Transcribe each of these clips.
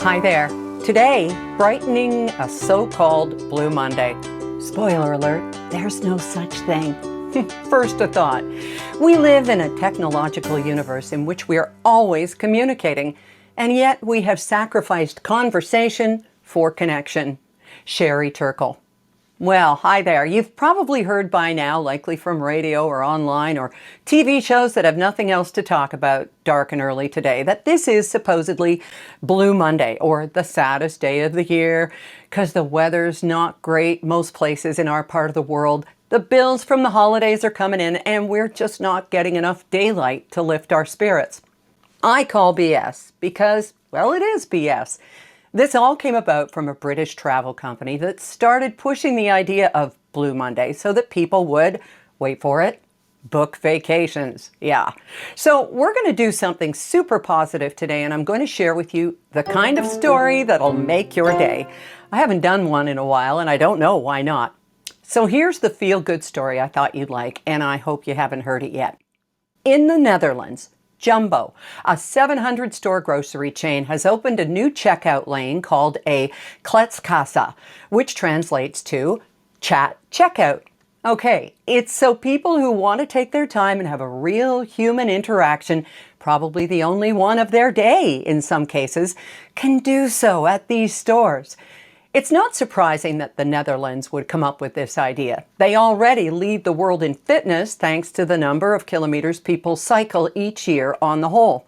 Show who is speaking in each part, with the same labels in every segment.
Speaker 1: Hi there. Today, brightening a so-called Blue Monday. Spoiler alert, there's no such thing. First a thought. We live in a technological universe in which we are always communicating, and yet we have sacrificed conversation for connection. Sherry Turkle. Well, hi there. You've probably heard by now, likely from radio or online or TV shows that have nothing else to talk about dark and early today, that this is supposedly Blue Monday, or the saddest day of the year, because the weather's not great most places in our part of the world. The bills from the holidays are coming in, and we're just not getting enough daylight to lift our spirits. I call BS because, well, it is BS. This all came about from a British travel company that started pushing the idea of Blue Monday so that people would, wait for it, book vacations. Yeah. So we're going to do something super positive today, and I'm going to share with you the kind of story that'll make your day. I haven't done one in a while, and I don't know why not. So here's the feel-good story I thought you'd like, and I hope you haven't heard it yet. In the Netherlands, Jumbo, a 700-store grocery chain, has opened a new checkout lane called a kletskassa, which translates to chat checkout. Okay, it's so people who want to take their time and have a real human interaction, probably the only one of their day in some cases, can do so at these stores. It's not surprising that the Netherlands would come up with this idea. They already lead the world in fitness thanks to the number of kilometers people cycle each year on the whole.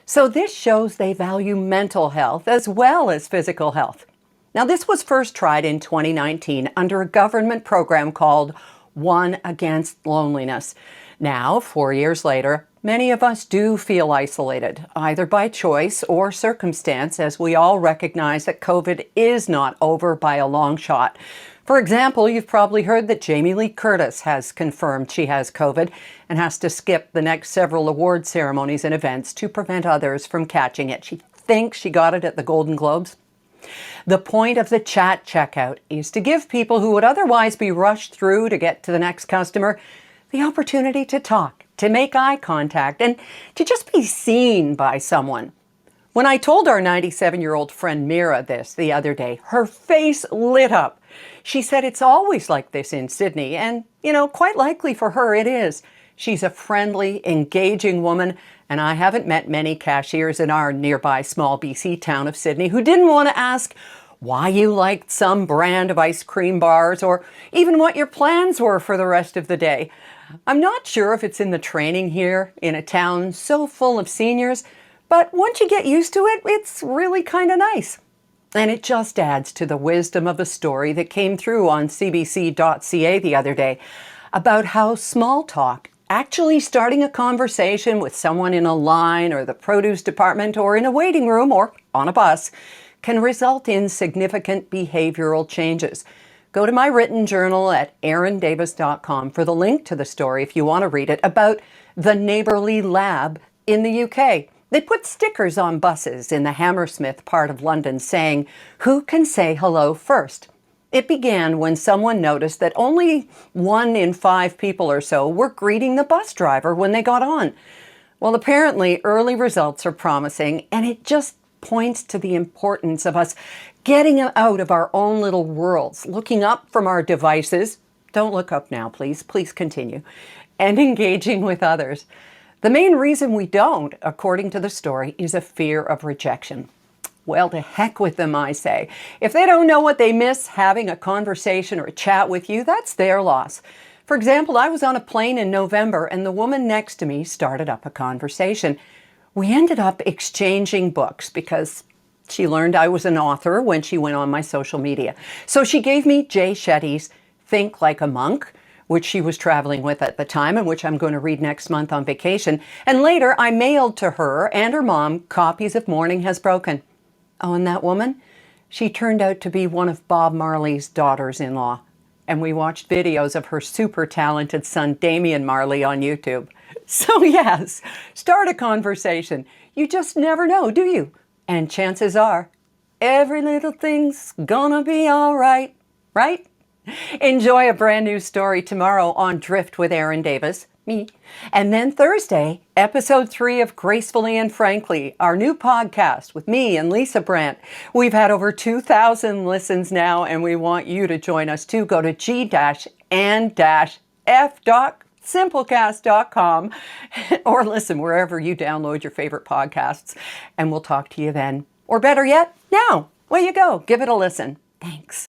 Speaker 1: So this shows they value mental health as well as physical health. Now, this was first tried in 2019 under a government program called One Against Loneliness. Now, 4 years later, many of us do feel isolated, either by choice or circumstance, as we all recognize that COVID is not over by a long shot. For example, you've probably heard that Jamie Lee Curtis has confirmed she has COVID and has to skip the next several award ceremonies and events to prevent others from catching it. She thinks she got it at the Golden Globes. The point of the chat checkout is to give people who would otherwise be rushed through to get to the next customer the opportunity to talk, to make eye contact, and to just be seen by someone. When I told our 97-year-old friend Mira this the other day, her face lit up. She said it's always like this in Sydney, and, quite likely for her it is. She's a friendly, engaging woman, and I haven't met many cashiers in our nearby small BC town of Sydney who didn't want to ask why you liked some brand of ice cream bars or even what your plans were for the rest of the day. I'm not sure if it's in the training here in a town so full of seniors, but once you get used to it, it's really kind of nice. And it just adds to the wisdom of a story that came through on cbc.ca the other day about how small talk, actually starting a conversation with someone in a line or the produce department or in a waiting room or on a bus, can result in significant behavioral changes. Go to my written journal at erindavis.com for the link to the story if you want to read it about the Neighbourly Lab in the UK. They put stickers on buses in the Hammersmith part of London saying, "Who can say hello first?" It began when someone noticed that only 1 in 5 people or so were greeting the bus driver when they got on. Well, apparently early results are promising, and it just points to the importance of us getting out of our own little worlds, looking up from our devices. Don't look up now, please. Please continue. And engaging with others. The main reason we don't, according to the story, is a fear of rejection. Well, to heck with them, I say. If they don't know what they miss having a conversation or a chat with you, that's their loss. For example, I was on a plane in November and the woman next to me started up a conversation. We ended up exchanging books because she learned I was an author when she went on my social media. So she gave me Jay Shetty's Think Like a Monk, which she was traveling with at the time and which I'm going to read next month on vacation. And later I mailed to her and her mom copies of Morning Has Broken. Oh, and that woman? She turned out to be one of Bob Marley's daughters-in-law. And we watched videos of her super talented son, Damian Marley, on YouTube. So yes, start a conversation. You just never know, do you? And chances are, every little thing's gonna be all right, right? Enjoy a brand new story tomorrow on Drift with Erin Davis. me. And then Thursday, episode 3 of Gracefully and Frankly, our new podcast with me and Lisa Brandt. We've had over 2,000 listens now, and we want you to join us too. Go to g-and-f.simplecast.com or listen wherever you download your favorite podcasts, and we'll talk to you then. Or better yet, now. Way you go. Give it a listen. Thanks.